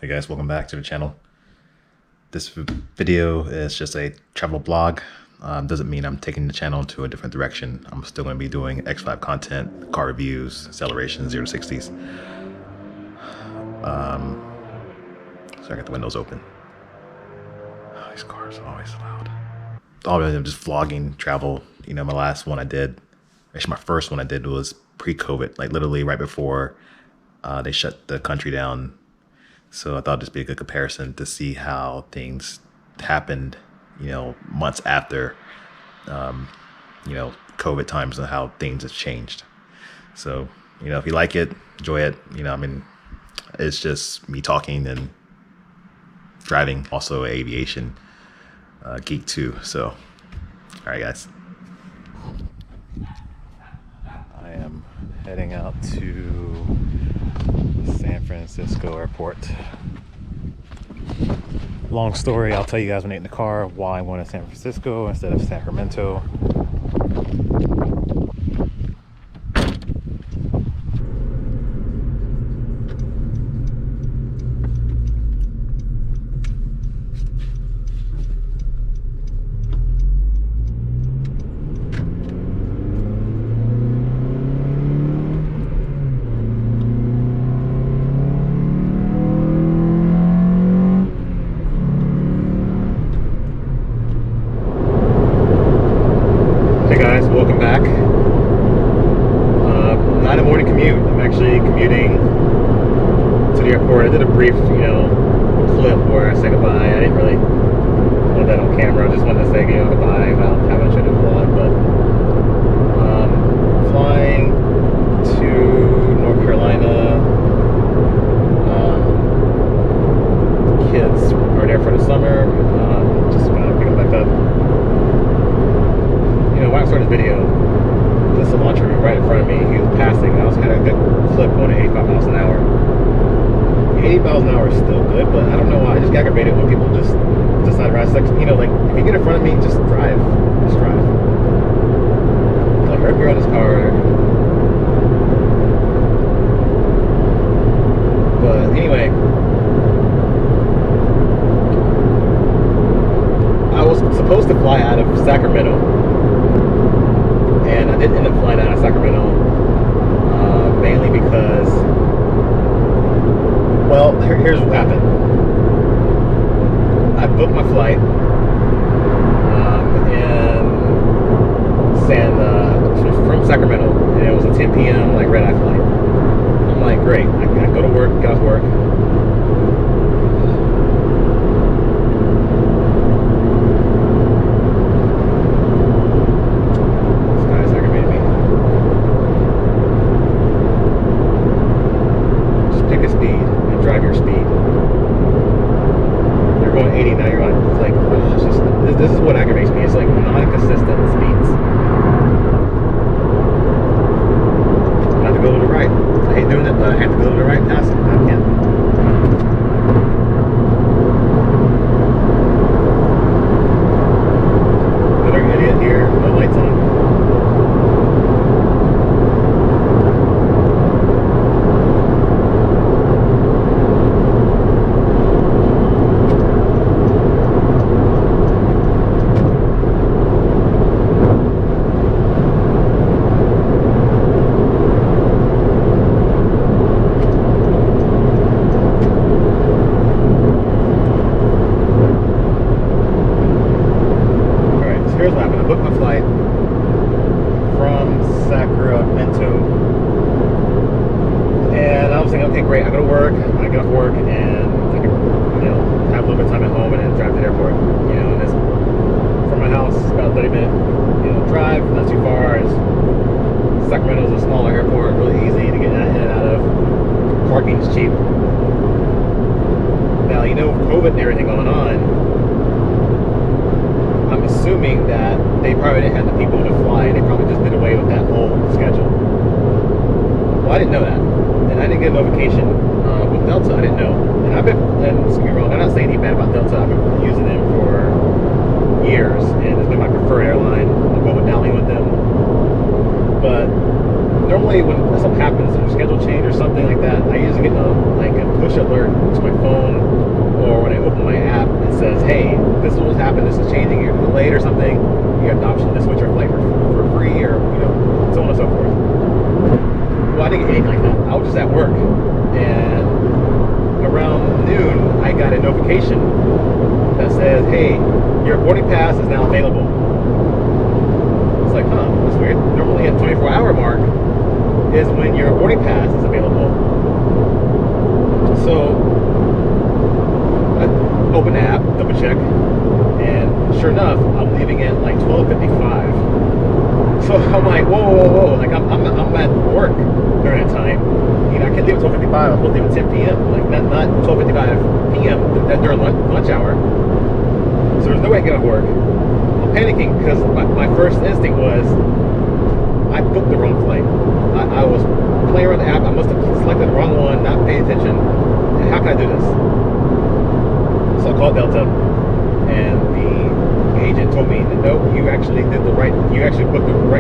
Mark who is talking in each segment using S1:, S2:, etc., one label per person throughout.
S1: Hey guys, welcome back to the channel. This video is just a travel blog. Doesn't mean I'm taking the channel to a different direction. I'm still going to be doing X5 content, car reviews, acceleration, 0 to 60s. So I got the windows open. Oh, these cars are always loud. I'm just vlogging travel. You know, my last one I did, actually my first one I did was pre-COVID, like literally right before they shut the country down. So I thought it'd just be a good comparison to see how things happened, you know, months after, you know, COVID times and how things have changed. So, you know, if you like it, enjoy it. You know, I mean, it's just me talking and driving, also Aviation, Geek too. So, all right, guys. I am heading out to San Francisco airport. Long story, I'll tell you guys when I get in the car why I'm going to San Francisco instead of Sacramento. Welcome back. Not a morning commute. I'm actually commuting to the airport. I did a brief, you know, clip where I said goodbye. I didn't really want that on camera. I just wanted to say, you know, goodbye without having to do the vlog. But flying to North Carolina. Kids are there for the summer. Just gonna pick them back up. You know, when I started this video, this is a launcher right in front of me. He was passing, and I was kind of a good clip going at 85 miles an hour. 80 miles an hour is still good, but I don't know why. I just get aggravated when people just decide to ride section. You know, like, if you get in front of me, just drive. Just drive. Like, right here on this car. But anyway, I was supposed to fly out of Sacramento. And I didn't end up flying out of Sacramento, mainly because, well, here's what happened. I booked my flight from Sacramento, and it was a 10 p.m. like red-eye flight. I'm like, great, I can go to work, get off work. This is what aggravates me. It's like non-consistent speeds. I have to go to the right. I hate doing it, but I have to go to the right past it. I can't. Another idiot here. No lights on. Here's what happened. I booked my flight from Sacramento, and I was thinking, okay, great. I go to work, I get off work, and I can, you know, have a little bit of time at home, and then drive to the airport. You know, and it's from my house, it's about a 30-minute, you know, drive, not too far. Sacramento is a smaller airport, really easy to get in and out of. Parking's cheap. Now, you know, with COVID and everything going on, I'm assuming that they probably didn't have the people to fly, and they probably just did away with that whole schedule. Well, I didn't know that, and I didn't get a notification with Delta. I didn't know, and I've been, and don't get me wrong, I'm not saying anything bad about Delta. I've been using them for years, and it's been my preferred airline. I'm going down with them, but normally when something happens, a schedule change or something like that, I usually get a push alert to my phone or when I open my app, it says, hey, this is what's happened, this is changing, you're delayed or something, you have the option to switch your flight for free, or so on and so forth. Well, I didn't get anything like that. I was just at work, and around noon I got a notification that says, hey, your boarding pass is now available. It's like, huh, that's weird. Normally at 24-hour mark is when your boarding pass is available. So I open the app, double check, and sure enough, I'm leaving at like 12:55. So I'm like, whoa, like I'm at work during that time. I can't leave at 12:55. I'm supposed to leave at 10 p.m. Like not 12:55 p.m. during lunch hour. So there's no way I can get off work. I'm panicking because my first instinct was I booked the wrong flight. I was playing around the app. I must have selected the wrong one, not paying attention. How can I do this? So I called Delta, and the agent told me, no, you actually booked the right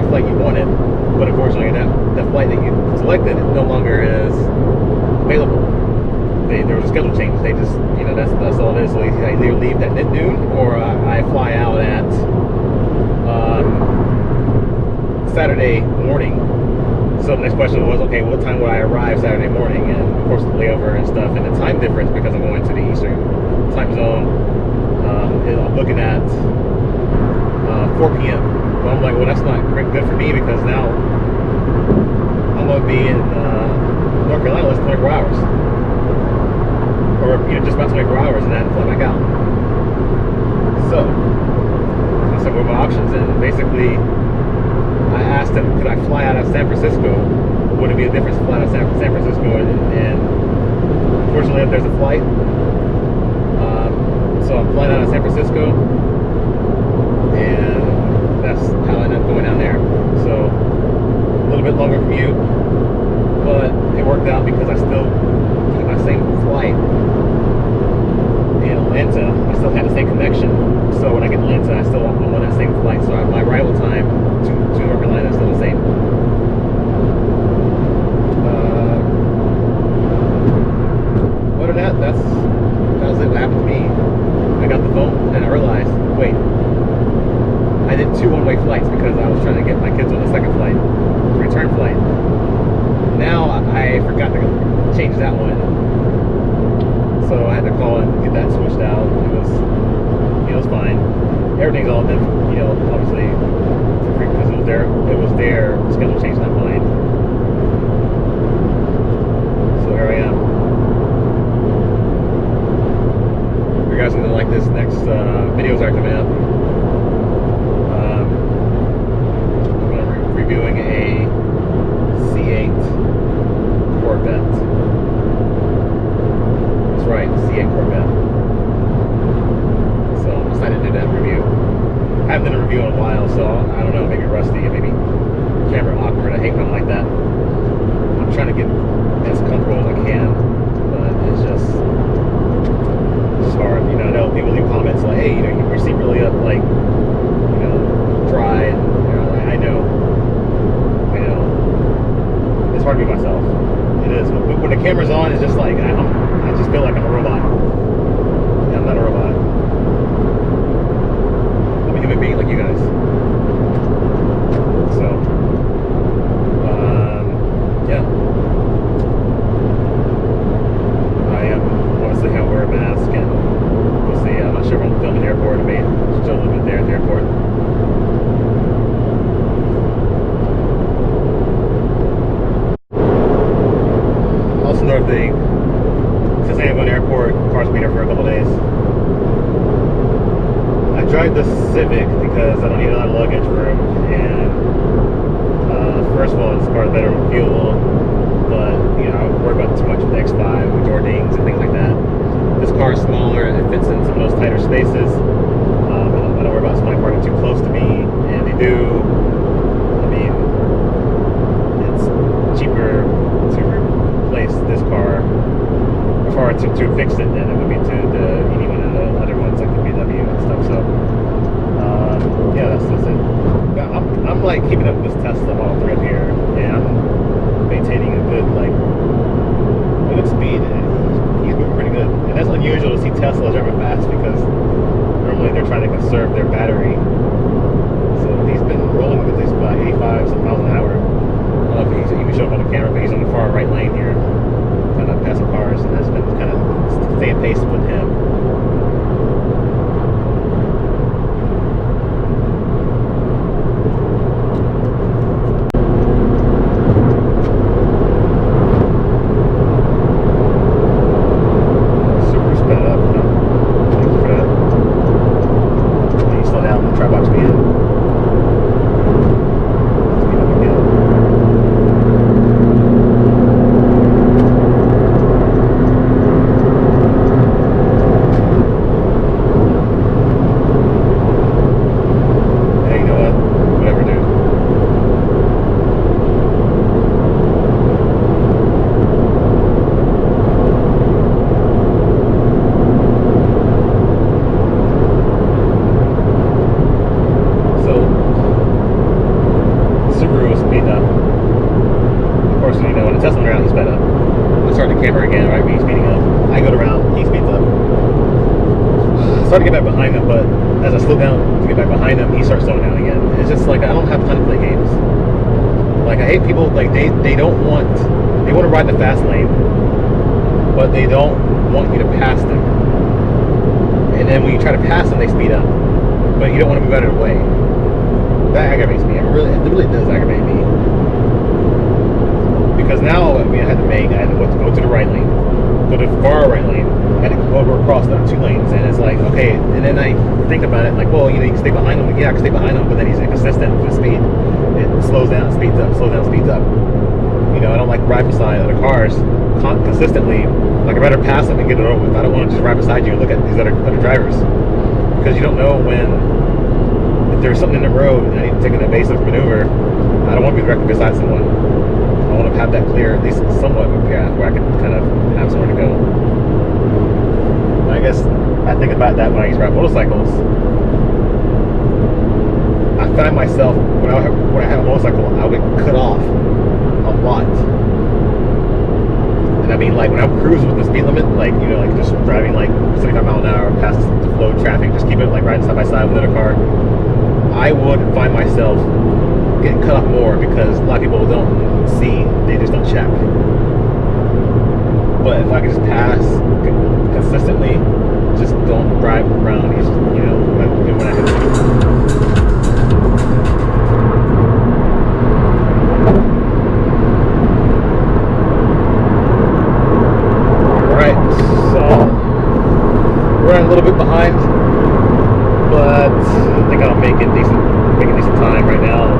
S1: flight you wanted, but unfortunately that flight that you selected no longer is available. There was a schedule change. They just, that's all it is. So I either leave at noon or I fly out at Saturday morning. So the next question was, okay, what time would I arrive Saturday morning? And of course the layover and stuff, and the time difference, because I'm going to the Eastern time zone, I'm looking at 4 p.m. But I'm like, well, that's not good for me, because now I'm going to be in North Carolina less than 24 hours. Or just about 24 hours, and I had to fly back out. So I said, what are my options? And basically I asked them, could I fly out of San Francisco? Would it be a difference to fly out of San Francisco? And unfortunately, if there's a flight, so I'm flying out of San Francisco, and that's how I ended up going down there. So a little bit longer commute, but it worked out because I still took my same flight in Atlanta. I still had the same connection. So when I get to Atlanta, I'm on that same flight. So my arrival time to North Carolina is still the same. Other than that, that was it. What happened to me? I got the phone and I realized, wait, I did 2 one-way flights because I was trying to get my kids on the second flight, return flight. Now I forgot to change that one, so I had to call and get that switched out. It was fine. Everything's all been, obviously, because it was their schedule change, not mine. So here I am. You guys are gonna like this next videos are coming up. I'm gonna be reviewing a C8 Corvette. That's right, C8 Corvette. So I'm excited to do that review. I haven't done a review in a while, so I don't know, maybe rusty, maybe camera awkward. I hate when I'm like that. I'm trying to get as comfortable as I can, but it's just hard. I know people leave comments like, hey, you seem really up, like, dry, and I know. It's hard to be myself. It is. When the camera's on, it's just like I just feel like I'm a robot. Yeah, I'm not a robot. I'm a human being like you guys. So, yeah. I am obviously have to wear a mask, and we'll see. I'm not sure if I'm filming the airport. I may still a little bit there at the airport. Also, another thing, since I ain't going to the airport, cars will be there for a couple days. I drive the Civic because I don't need a lot of luggage room, and first of all, this car is better with fuel, but I don't worry about too much with the X5 with door dings and things like that. This car is smaller, it fits in some of those tighter spaces. I don't worry about somebody parking too close to me, and they do. I mean, it's cheaper to replace this car, or to fix it, than it would be to any one of the other ones like the VW and stuff. So yeah, that's it. I'm like keeping up with this Tesla Model 3 up here, and I'm maintaining a good speed. he's moving pretty good. And that's unusual to see Tesla driving fast because normally they're trying to conserve their battery. So he's been rolling with these about 85 some miles an hour. I don't know if he's even showing up on the camera, but he's on the far right lane here, kind of passing cars, and that's been kind of staying pace with him. To get back behind him, but as I slow down to get back behind him, he starts slowing down again. It's just like I don't have time to play games. Like I hate people like they want to ride in the fast lane, but they don't want you to pass them. And then when you try to pass them, they speed up, but you don't want to move out of their way. That aggravates me. It really does aggravate me. Because now I had to go to the right lane, go to the far right lane. I had to go across the 2 lanes, and it's like, okay, and then I think about it, like, well, you can stay behind him. Yeah, I can stay behind him, but then he's inconsistent with the speed. It slows down, speeds up, slows down, speeds up. I don't like riding beside other cars consistently. Like, I'd rather pass them and get it over with. I don't want to just ride beside you and look at these other drivers. Because you don't know if there's something in the road and I need to take an evasive maneuver, I don't want to be directly beside someone. I want to have that clear, at least somewhat of a path where I can kind of have somewhere to go. I guess I think about that when I used to ride motorcycles. I find myself when I have a motorcycle, I would cut off a lot. And I mean, like when I'm cruising with the speed limit, like like just driving like 75 miles an hour past the flow of traffic, just keep it like riding side by side with another car. I would find myself getting cut off more because a lot of people don't see, they just don't check. But if I could just pass consistently, just don't drive around these, when I hit Alright, so we're a little bit behind, but I think I'll make a decent time right now.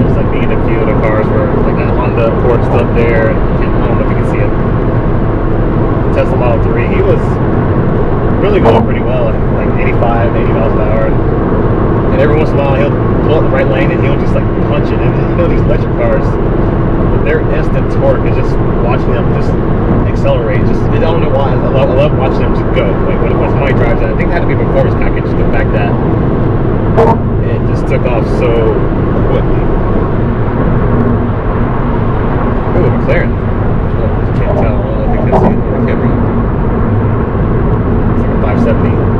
S1: It's like me and a few of the cars were like that Honda Accord stuff there. I don't know if you can see it. Tesla Model 3, he was really going pretty well, like 85, 80 miles an hour. And every once in a while he'll pull up the right lane and he'll just like punch it. And these electric cars, their instant torque is just watching them just accelerate. I don't know why. I love watching them just go. Like when somebody drives that, I think it had to be a performance package. The fact that it just took off so quickly. Ooh, McLaren. Can't tell. I don't know if you can see it on the camera. It's like a 570.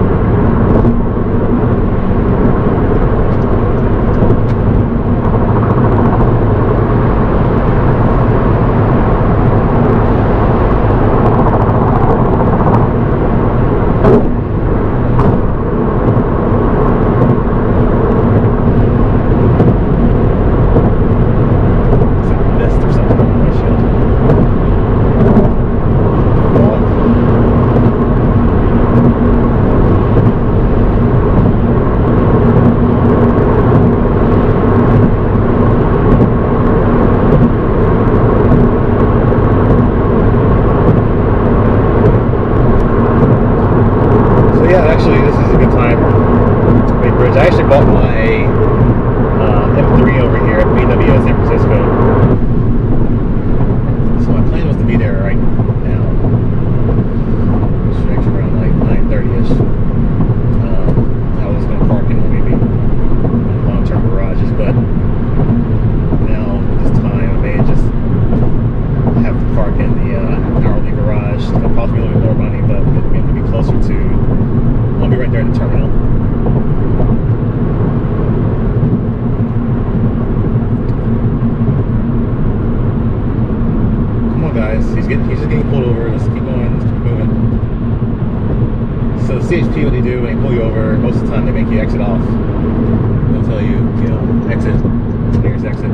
S1: CHP, what they do when they pull you over, most of the time they make you exit off. They'll tell you, you know, exit, nearest exit.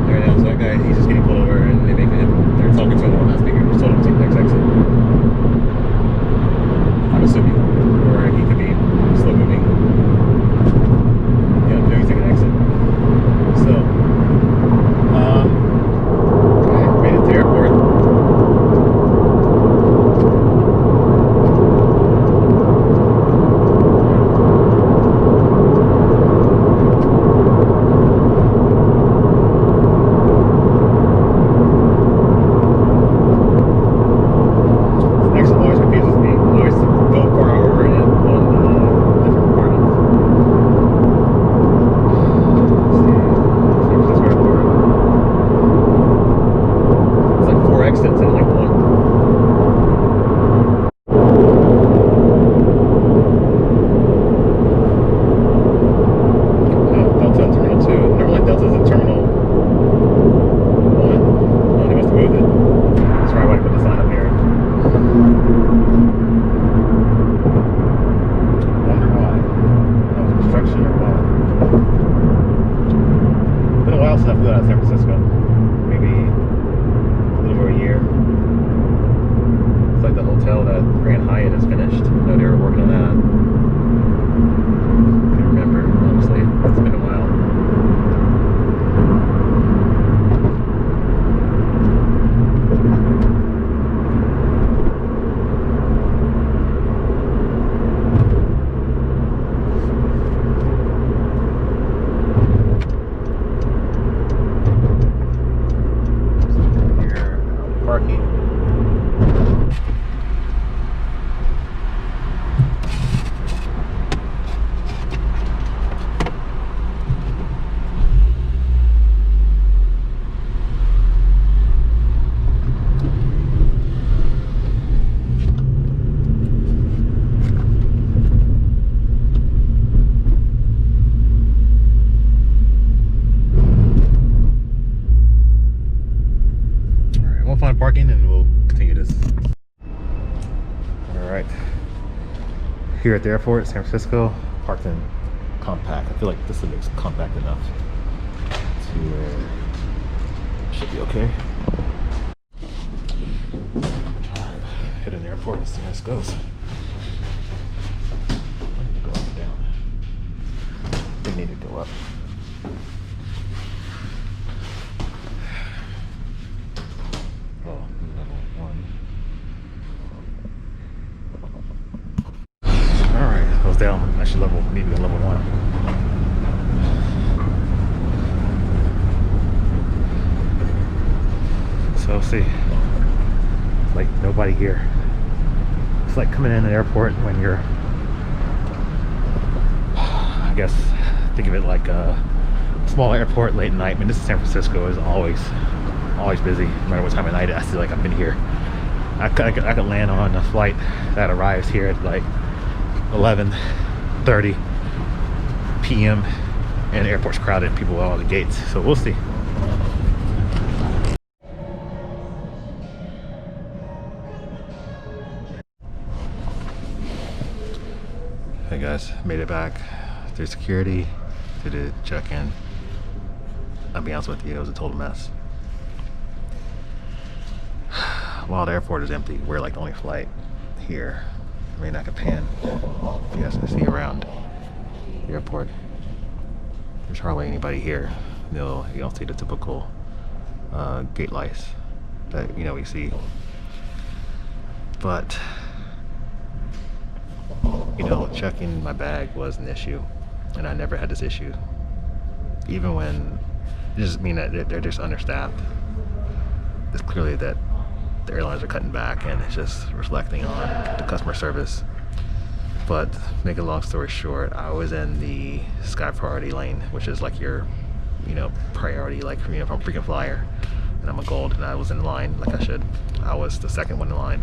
S1: There it is, that guy, he's just getting pulled over, and they're talking to him on that speaker, just told him to take the next exit. I'm assuming, or he could be slow moving. Yeah, no, he's taking an exit. So, okay, made it to the airport. Parking, and we'll continue this. All right, here at the airport, San Francisco, parked in compact. I feel like this is compact enough to should be okay. All right, hitting the airport. Let's see how this goes. Go up and down. They need to go up. Down, I should need to be level 1. So see, it's like nobody here. It's like coming in an airport when you're, I guess, think of it like a small airport late at night. I mean, this is San Francisco, is always busy, no matter what time of night. I feel like I've been here. I could land on a flight that arrives here at like 11:30 p.m. and the airport's crowded, people at all the gates, so we'll see. Hey guys, made it back through security to the check-in. I'll be honest with you, it was a total mess. While the airport is empty, we're like the only flight here. I mean, I could pan if you guys can see around the airport. There's hardly anybody here. You don't see the typical gate lights that we see. But checking my bag was an issue, and I never had this issue. Even when it doesn't mean that they're just understaffed. It's clearly that the airlines are cutting back, and it's just reflecting on the customer service. But make a long story short, I was in the Sky Priority lane, which is like your priority, like from a frequent flyer, and I'm a gold, and I was in line like I should. I was the second one in line.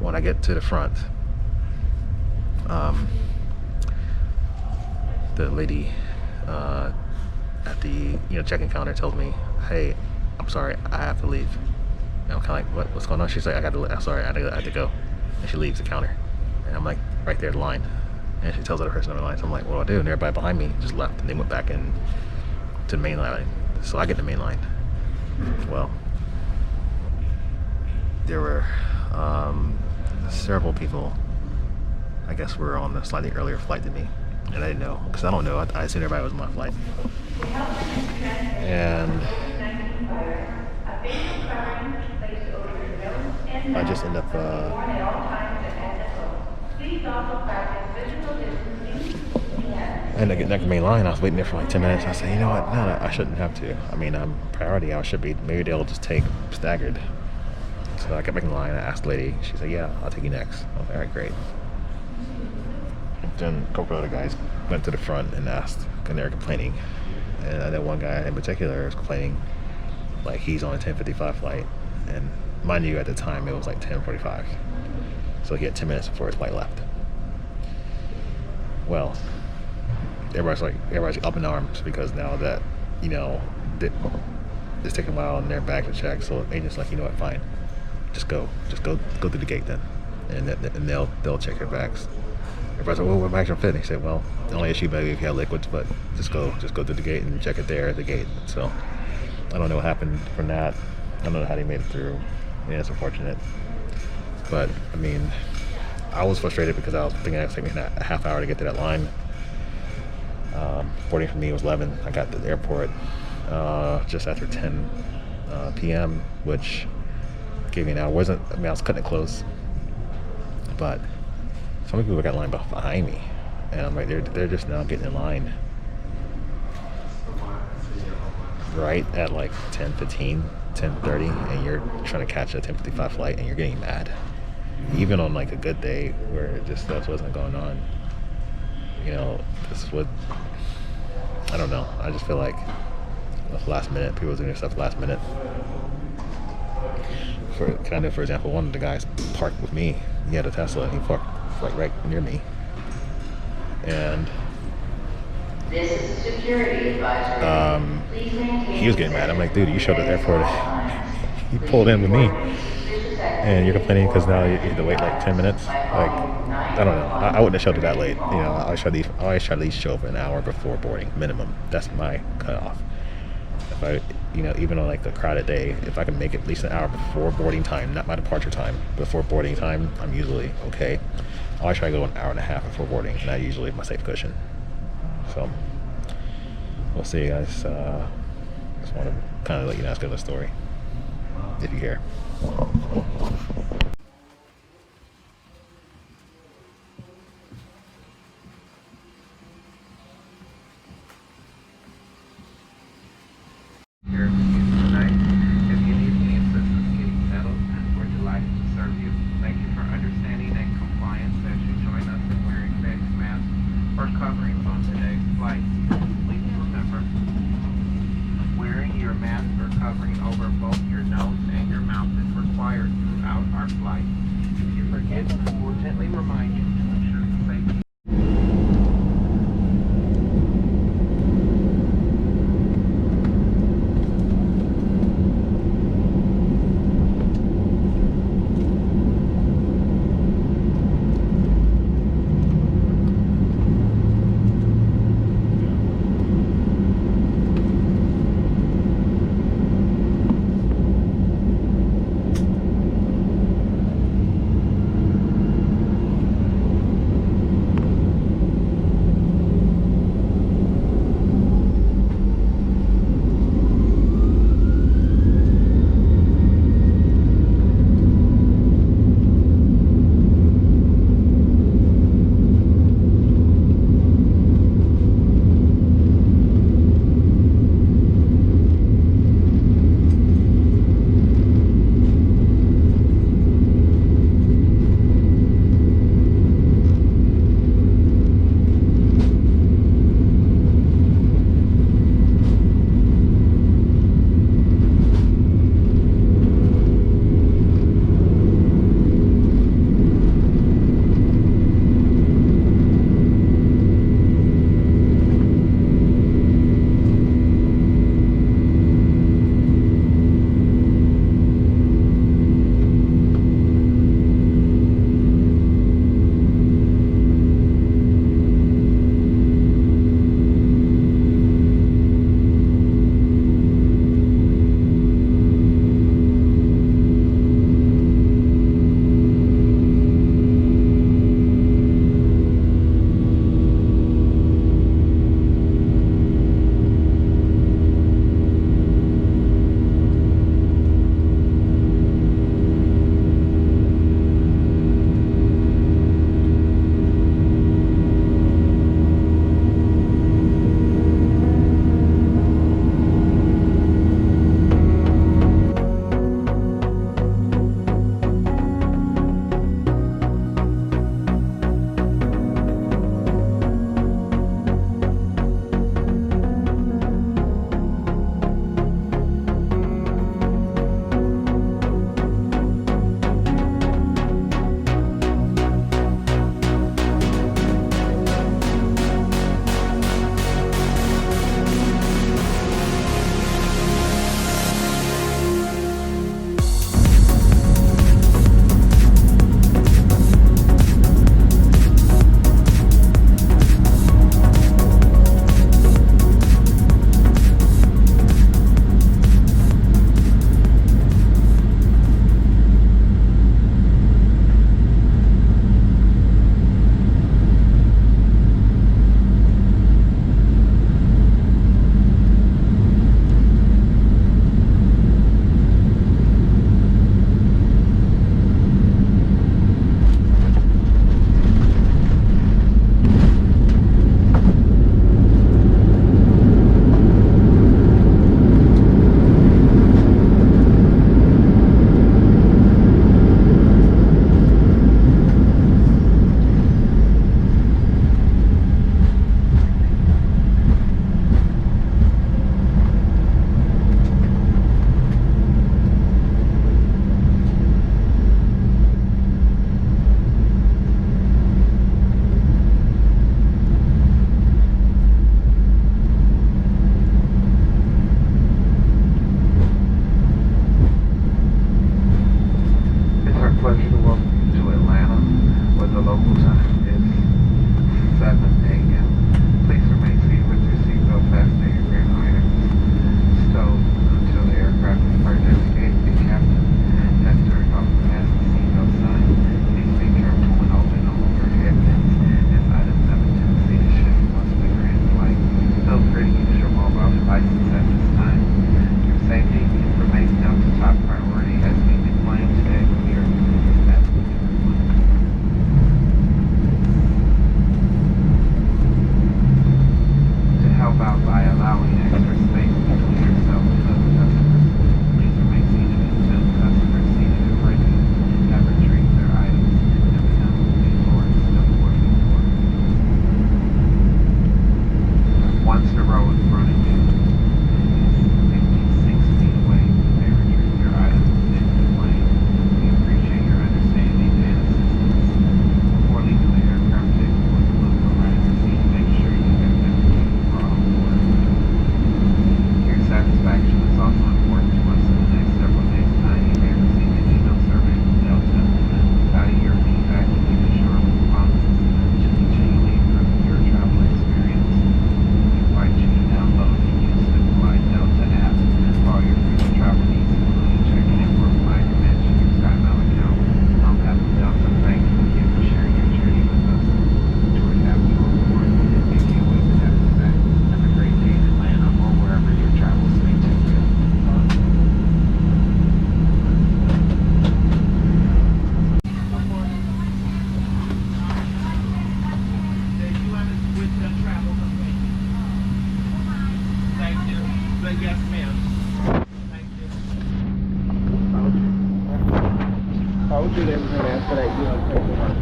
S1: When I get to the front, the lady at the check-in counter tells me, "Hey, I'm sorry, I have to leave." And I'm kind of like, what's going on? She's like, I'm sorry, I had to go. and she leaves the counter, and I'm like right there in line, and she tells the other person on the line. So I'm like, what do I do? And everybody behind me just left, and they went back in to the main line. So I get the main line. Well, there were several people, I guess, were on a slightly earlier flight than me, and I didn't know, because I don't know. I assumed everybody was on my flight, and I just end up getting back to the main line. I was waiting there for like 10 minutes. I said, you know what? No, I shouldn't have to. I mean, I'm priority. I should be. Maybe they'll just take staggered. So I got back in line. I asked the lady. She said, yeah, I'll take you next. I was like, all right, great. Then a couple other guys went to the front and asked, and they were complaining. And I know one guy in particular was complaining, like he's on a 10:55 flight, and mind you, at the time it was like 10:45, so he had 10 minutes before his flight left. Well, everybody's up in arms because now that, you know, it's taking a while and their bags are checked, so agents like, you know what, fine, just go through the gate then, and they'll check your bags. Everybody's like, well, what bags are fit? And he said, well, the only issue maybe if you have liquids, but just go through the gate and check it there at the gate. So I don't know what happened from that. I don't know how they made it through. Yeah, it's unfortunate. But I mean, I was frustrated because I was thinking it was taking me a half hour to get to that line. Boarding for me was 11. I got to the airport just after 10 p.m., which gave me an hour. I was cutting it close, but so many people got lined behind me, and I'm like, they're just now getting in line right at like 10:15, 10:30, and you're trying to catch a 10:55 flight, and you're getting mad. Even on like a good day where just stuff wasn't going on, you know, this would, I don't know. I just feel like last minute, people doing their stuff last minute. For example, one of the guys parked with me. He had a Tesla, and he parked like right near me, and
S2: this is a security advisory.
S1: He was getting mad. I'm like, dude, you showed at the airport. He pulled in with me, and you're complaining because now you have to wait like 10 minutes. Like, I don't know. I wouldn't have showed it that late. You know, I always try to at least show up an hour before boarding, minimum. That's my cutoff. If I, you know, even on like the crowded day, if I can make it at least an hour before boarding time, not my departure time, before boarding time, I'm usually okay. I always try to go an hour and a half before boarding, and that's usually my safe cushion. So we'll see, guys. Just want to kind of let you know, it's a good story, if you care.
S3: Here with you tonight. If you need any assistance getting settled, we're delighted to serve you. Thank you for understanding and compliance as you join us in wearing face masks or coverings on today's flight. Please remember, wearing your mask or covering over both your nose and your mouth is required throughout our flight. If you forget, we'll gently remind you to ensure the safety. told you everything after that, you don't take the work.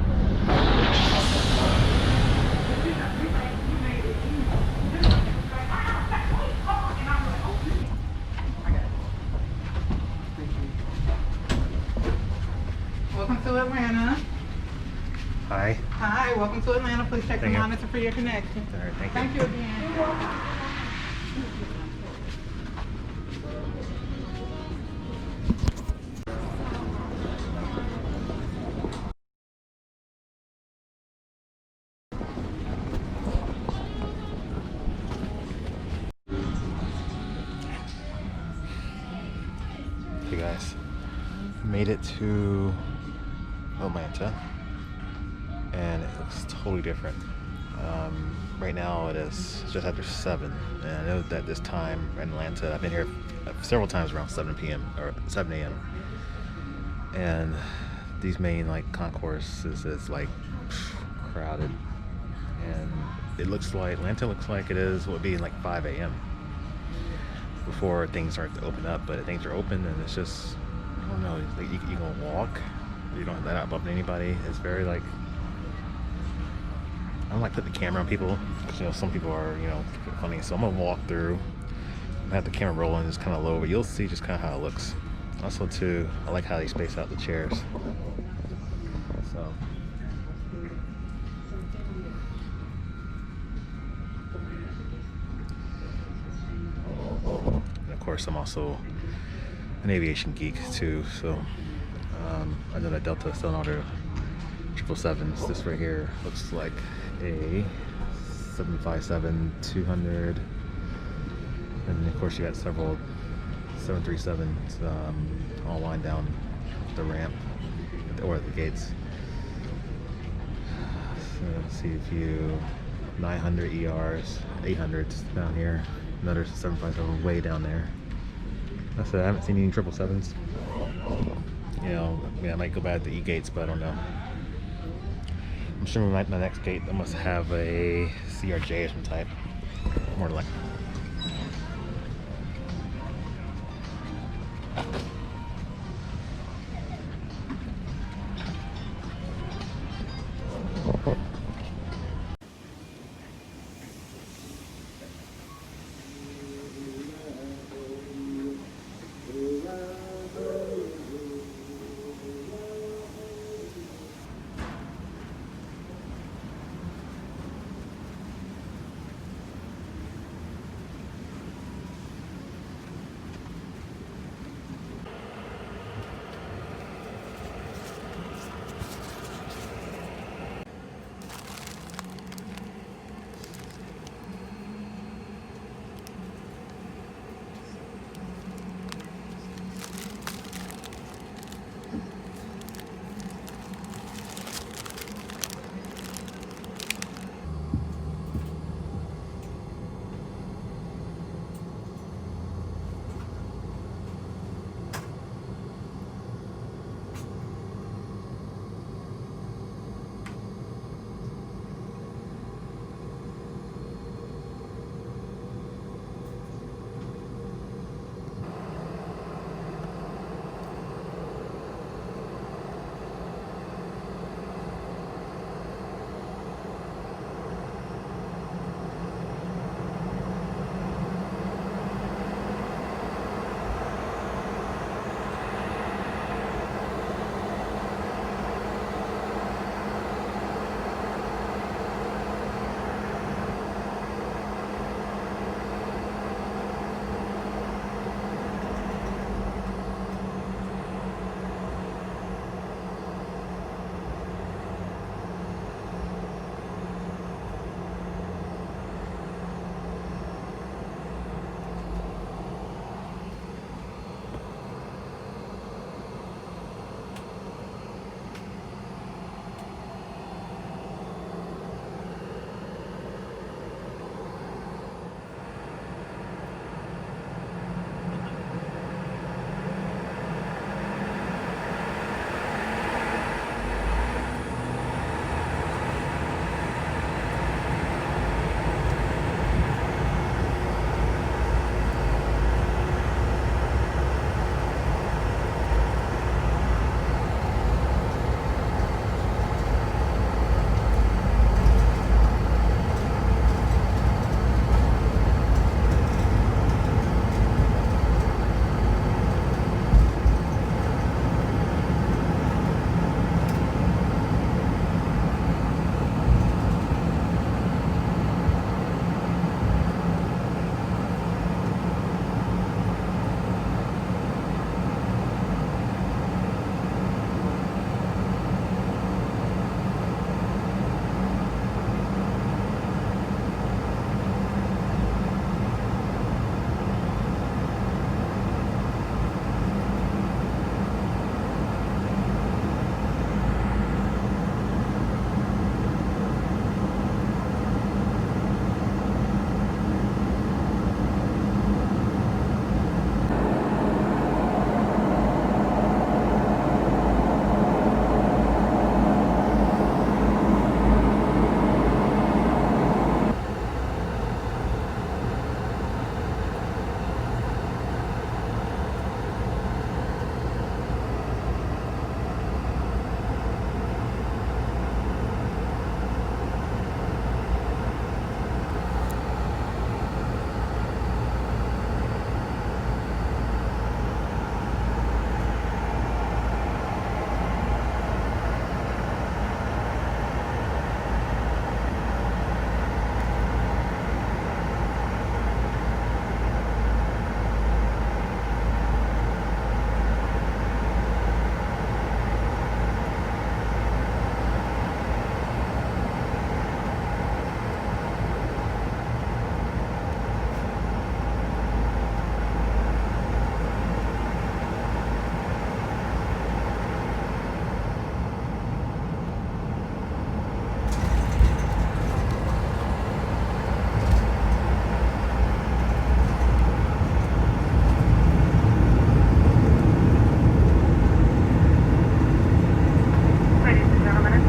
S3: Welcome to Atlanta.
S1: Hi.
S3: Hi, welcome to Atlanta. Please check the
S1: Thank you.
S3: monitor for your connection.
S1: All right, thank you.
S3: Thank you again.
S1: Hey guys, made it to Atlanta, and it looks totally different. Right now it is just after 7, and I know that this time in Atlanta, I've been here several times around 7 p.m. or 7 a.m. and these main like concourses is like crowded, and it looks like Atlanta looks like it is what would be like 5 a.m. before things start to open up, but things are open and it's just, I don't know, it's like you can walk, you don't have that bump anybody. It's very like, I don't like putting the camera on people because, you know, some people are, you know, funny, so I'm gonna walk through. I have the camera rolling just kind of low, but you'll see just kind of how it looks. Also too, I like how they space out the chairs. So and of course I'm also an aviation geek too, so I know that Delta is selling all their 777s. This right here looks like a 757-200, and of course you got several 737s all lined down the ramp or at the gates. So let's see, a few 900 ERs, 800s down here, another 757 way down there. That's it. I haven't seen any 777s. You know, I mean, I might go back to E-gates, but I don't know. I'm sure my next gate I must have a CRJ of some type. More like.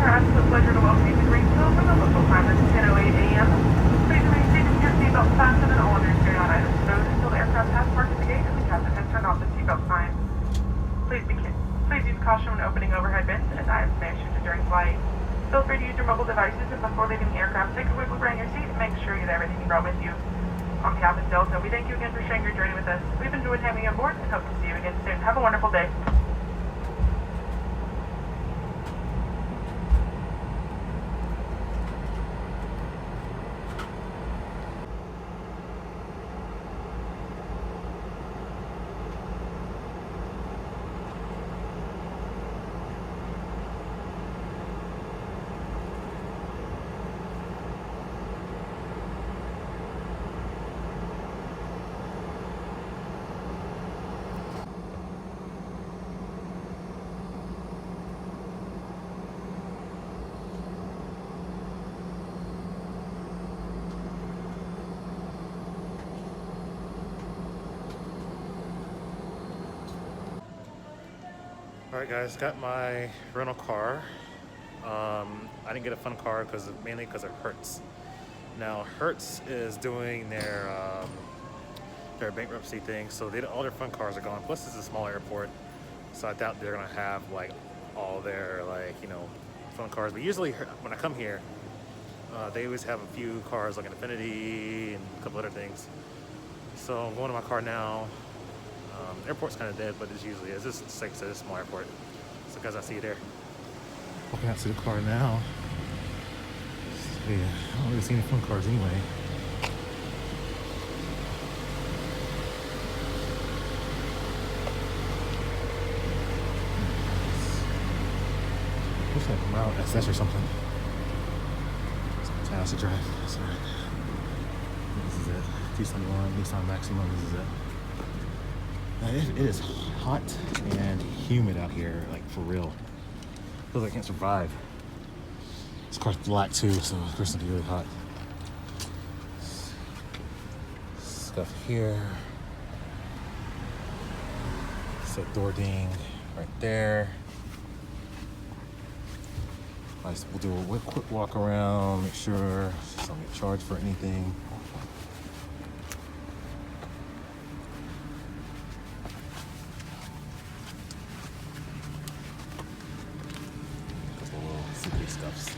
S3: our absolute pleasure to welcome you to Greenville from the local time of 10:08 a.m. Please remain seated with your seatbelt fastened and all under carry-on items stowed until the aircraft has parked at the gate and the captain has turned off the seatbelt sign. Please use caution when opening overhead bins, as items may shoot during flight. Feel free to use your mobile devices, and before leaving the aircraft, take a quick look around your seat and make sure you have everything you brought with you. On behalf of Delta, we thank you again for sharing your journey with us. We've enjoyed having you on board and hope to see you again soon. Have a wonderful day.
S1: Alright guys, got my rental car. I didn't get a fun car mainly because of Hertz. Now Hertz is doing their bankruptcy thing, so all their fun cars are gone. Plus it's a small airport, so I doubt they're gonna have like all their fun cars. But usually when I come here, they always have a few cars like an Infinity and a couple other things. So I'm going to my car now. Airport's kind of dead, but it usually is. This is like I said, it's a small airport. So guys, I see you there. Walking out to the car now. So, yeah, I don't really see any fun cars anyway. Looks like Route SS or something. Something else to drive. That's alright. This is it. T71, Nissan Maxima. This is it. It is hot and humid out here, like for real. Feels like I can't survive. This car's black too, so of course it's gonna be really hot. Stuff here. So door ding right there. We'll do a quick walk around, make sure I don't get charged for anything. Secret stuffs.